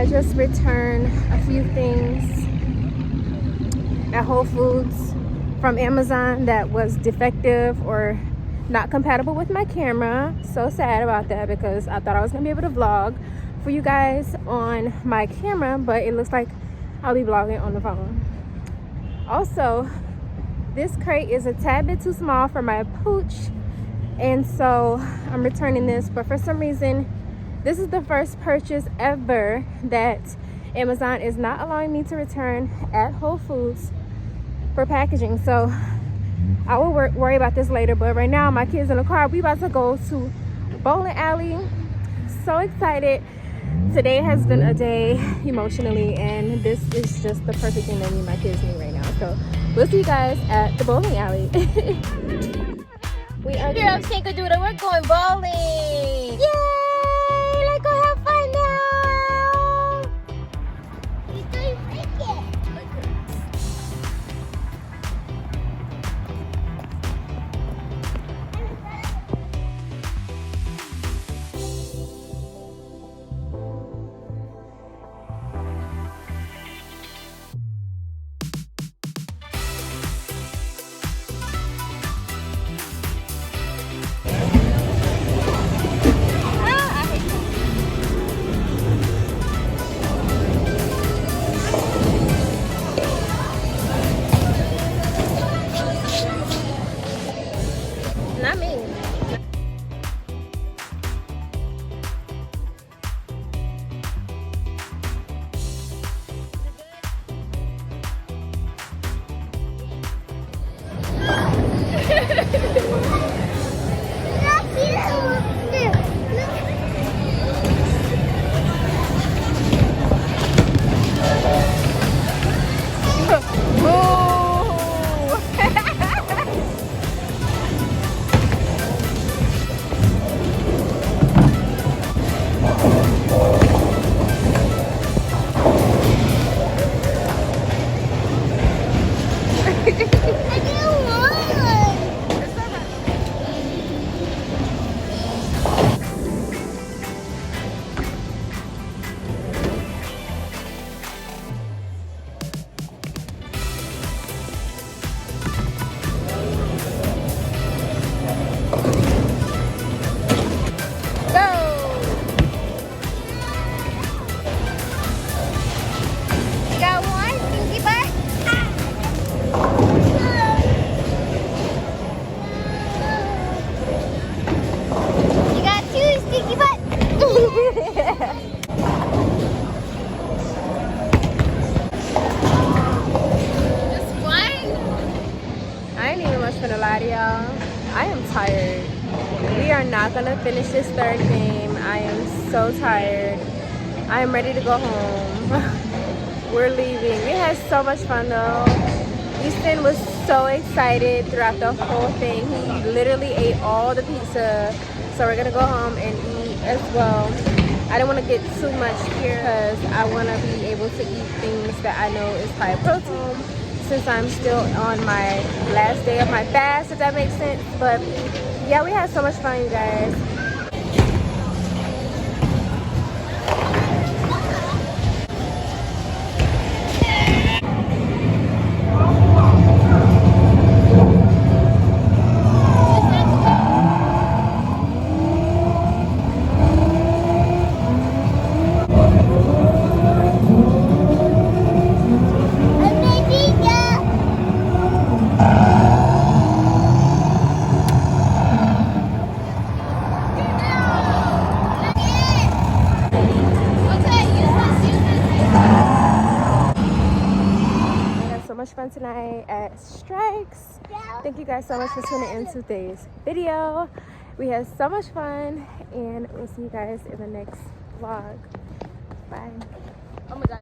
I just returned a few things at Whole Foods from Amazon that was defective or not compatible with my camera. So sad about that because I thought I was gonna be able to vlog for you guys on my camera, but it looks like I'll be vlogging on the phone. Also, this crate is a tad bit too small for my pooch, and so I'm returning this. But for some reason, this is the first purchase ever that Amazon is not allowing me to return at Whole Foods for packaging. So I will worry about this later, but right now my kids in the car. We about to go to bowling alley. So excited. Today has been a day emotionally, and this is just the perfect thing that me and my kids need right now. So we'll see you guys at the bowling alley. We are Girl, Snickerdoodle, we're going bowling. Yay! Let's go have fun now. You're doing cricket. Not me. Gonna lie to y'all, I am tired. We are not gonna finish this third game. I am so tired. I am ready to go home. We're leaving. We had so much fun though. Easton was so excited throughout the whole thing. He literally ate all the pizza. So we're gonna go home and eat as well. I don't want to get too much here because I want to be able to eat things that I know is high protein, since I'm still on my last day of my fast, if that makes sense. But yeah, we had so much fun, you guys. Much fun tonight at Strikes. Thank you guys so much for tuning in to today's video. We had so much fun, and we'll see you guys in the next vlog. Bye. Oh my god.